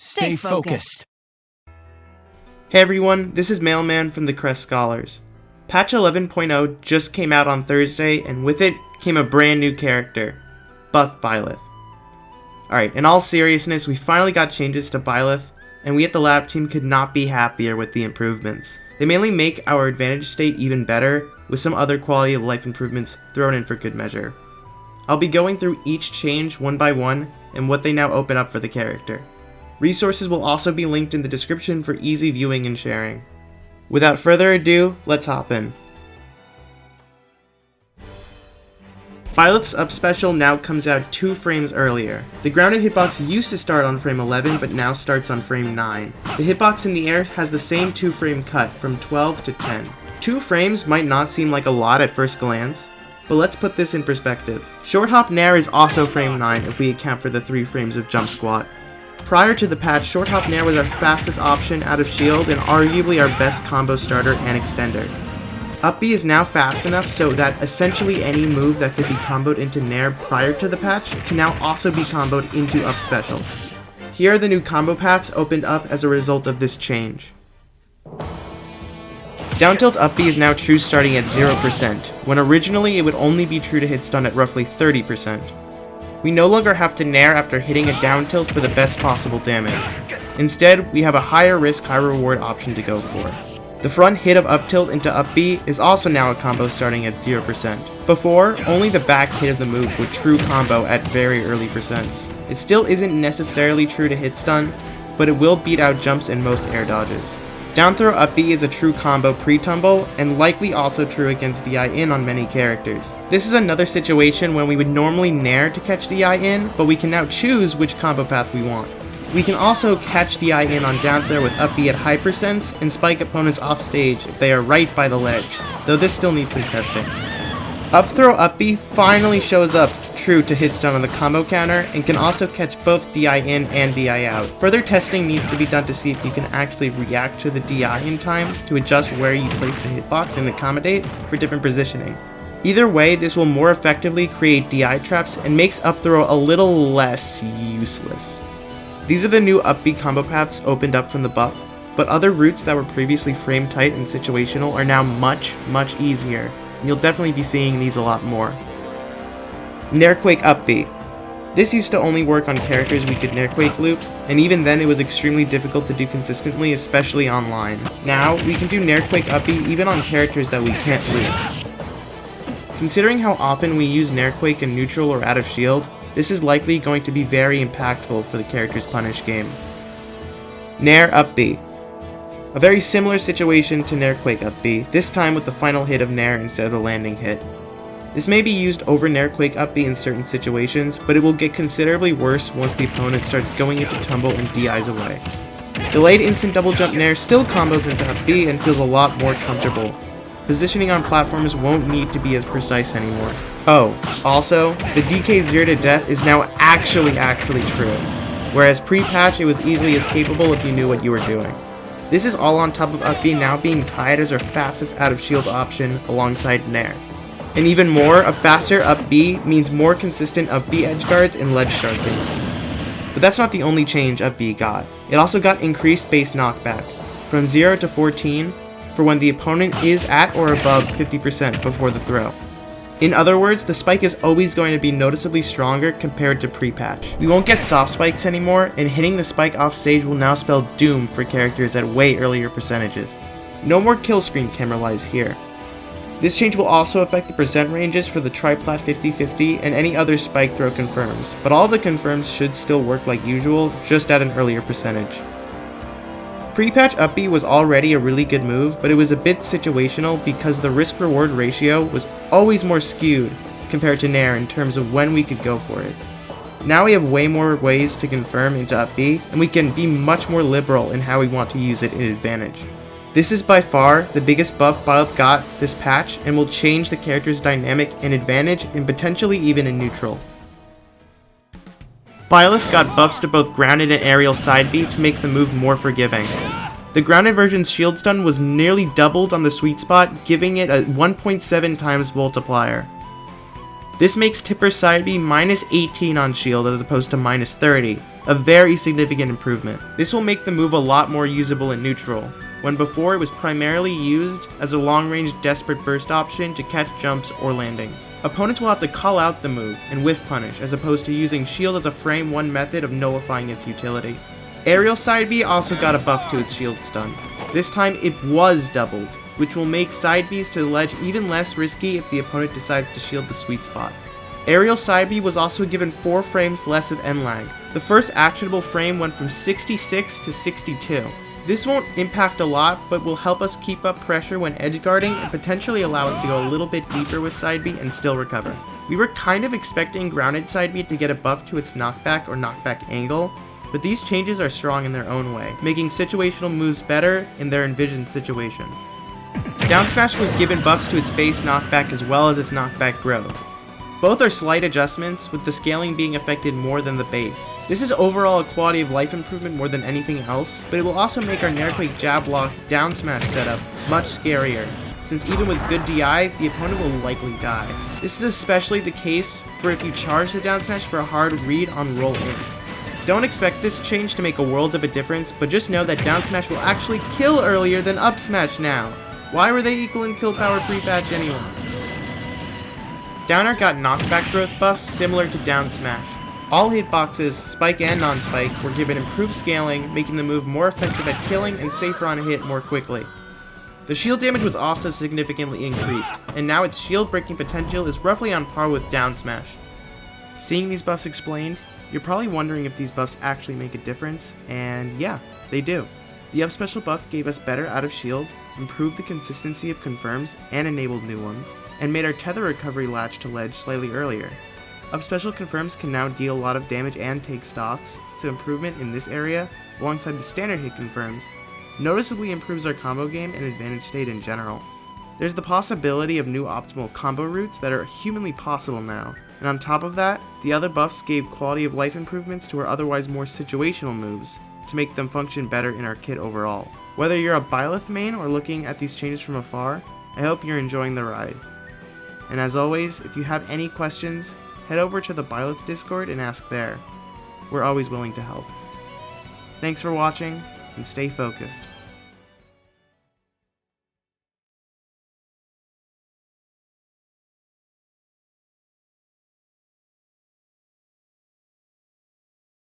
Stay focused. Hey everyone, this is Mailman from the Crest Scholars. Patch 11.0 just came out on Thursday, and with it came a brand new character, Buff Byleth. Alright, in all seriousness, we finally got changes to Byleth, and we at the lab team could not be happier with the improvements. They mainly make our advantage state even better, with some other quality of life improvements thrown in for good measure. I'll be going through each change one by one, and what they now open up for the character. Resources will also be linked in the description for easy viewing and sharing. Without further ado, let's hop in. Byleth's up special now comes out 2 frames earlier. The grounded hitbox used to start on frame 11 but now starts on frame 9. The hitbox in the air has the same 2 frame cut from 12 to 10. 2 frames might not seem like a lot at first glance, but let's put this in perspective. Short Hop Nair is also frame 9 if we account for the 3 frames of jump squat. Prior to the patch, Short Hop Nair was our fastest option out of shield and arguably our best combo starter and extender. Up B is now fast enough so that essentially any move that could be comboed into Nair prior to the patch can now also be comboed into up special. Here are the new combo paths opened up as a result of this change. Down tilt up B is now true starting at 0%, when originally it would only be true to hit stun at roughly 30%. We no longer have to nair after hitting a down tilt for the best possible damage. Instead, we have a higher risk, high reward option to go for. The front hit of up tilt into up B is also now a combo starting at 0%. Before, only the back hit of the move would true combo at very early percents. It still isn't necessarily true to hit stun, but it will beat out jumps and most air dodges. Down throw up B is a true combo pre-tumble, and likely also true against DI in on many characters. This is another situation when we would normally nair to catch DI in, but we can now choose which combo path we want. We can also catch DI in on down throw with up B at high percents, and spike opponents off stage if they are right by the ledge, though this still needs some testing. Up throw up B finally shows up true to hit stun on the combo counter, and can also catch both DI in and DI out. Further testing needs to be done to see if you can actually react to the DI in time to adjust where you place the hitbox and accommodate for different positioning. Either way, this will more effectively create DI traps and makes up throw a little less useless. These are the new up B combo paths opened up from the buff, but other routes that were previously frame tight and situational are now much easier, and you'll definitely be seeing these a lot more. Nairquake up B. This used to only work on characters we could Nairquake loop, and even then it was extremely difficult to do consistently, especially online. Now, we can do Nairquake up B even on characters that we can't loop. Considering how often we use Nairquake in neutral or out of shield, this is likely going to be very impactful for the character's punish game. Nair up B. A very similar situation to Nairquake up B, this time with the final hit of Nair instead of the landing hit. This may be used over Nairquake up B in certain situations, but it will get considerably worse once the opponent starts going into tumble and DIs away. Delayed instant double jump Nair still combos into up B and feels a lot more comfortable. Positioning on platforms won't need to be as precise anymore. Oh, also, the DK 0 to death is now actually true, whereas pre-patch it was easily escapable if you knew what you were doing. This is all on top of up B now being tied as our fastest out of shield option alongside Nair. And even more, a faster up B means more consistent up B edge guards and ledge sharking. But that's not the only change up B got. It also got increased base knockback, from 0 to 14, for when the opponent is at or above 50% before the throw. In other words, the spike is always going to be noticeably stronger compared to pre-patch. We won't get soft spikes anymore, and hitting the spike off stage will now spell doom for characters at way earlier percentages. No more kill screen camera lies here. This change will also affect the percent ranges for the triplat 50-50 and any other spike throw confirms, but all the confirms should still work like usual, just at an earlier percentage. Pre-patch up B was already a really good move, but it was a bit situational because the risk-reward ratio was always more skewed compared to Nair in terms of when we could go for it. Now we have way more ways to confirm into up B, and we can be much more liberal in how we want to use it in advantage. This is by far the biggest buff Byleth got this patch and will change the character's dynamic in advantage and potentially even in neutral. Byleth got buffs to both grounded and aerial side B to make the move more forgiving. The grounded version's shield stun was nearly doubled on the sweet spot, giving it a 1.7 times multiplier. This makes Tipper's side B minus 18 on shield as opposed to minus 30, a very significant improvement. This will make the move a lot more usable in neutral, when before it was primarily used as a long-range desperate burst option to catch jumps or landings. Opponents will have to call out the move and whiff punish, as opposed to using shield as a frame 1 method of nullifying its utility. Aerial side B also got a buff to its shield stun. This time it was doubled, which will make side Bs to the ledge even less risky if the opponent decides to shield the sweet spot. Aerial side B was also given 4 frames less of end lag. The first actionable frame went from 66 to 62. This won't impact a lot, but will help us keep up pressure when edge guarding and potentially allow us to go a little bit deeper with side B and still recover. We were kind of expecting grounded side B to get a buff to its knockback or knockback angle, but these changes are strong in their own way, making situational moves better in their envisioned situation. Down smash was given buffs to its base knockback as well as its knockback growth. Both are slight adjustments, with the scaling being affected more than the base. This is overall a quality of life improvement more than anything else, but it will also make our Nairquake jab block down smash setup much scarier, since even with good DI, the opponent will likely die. This is especially the case for if you charge the down smash for a hard read on roll in. Don't expect this change to make a world of a difference, but just know that down smash will actually kill earlier than up smash now. Why were they equal in kill power pre-patch anyway? Down air got knockback growth buffs similar to down smash. All hitboxes, spike and non-spike, were given improved scaling, making the move more effective at killing and safer on a hit more quickly. The shield damage was also significantly increased, and now its shield breaking potential is roughly on par with down smash. Seeing these buffs explained, you're probably wondering if these buffs actually make a difference, and yeah, they do. The up special buff gave us better out of shield, improved the consistency of confirms and enabled new ones, and made our tether recovery latch to ledge slightly earlier. Up special confirms can now deal a lot of damage and take stocks, so improvement in this area, alongside the standard hit confirms, noticeably improves our combo game and advantage state in general. There's the possibility of new optimal combo routes that are humanly possible now, and on top of that, the other buffs gave quality of life improvements to our otherwise more situational moves, to make them function better in our kit overall. Whether you're a Byleth main or looking at these changes from afar, I hope you're enjoying the ride. And as always, if you have any questions, head over to the Byleth Discord and ask there. We're always willing to help. Thanks for watching, and stay focused.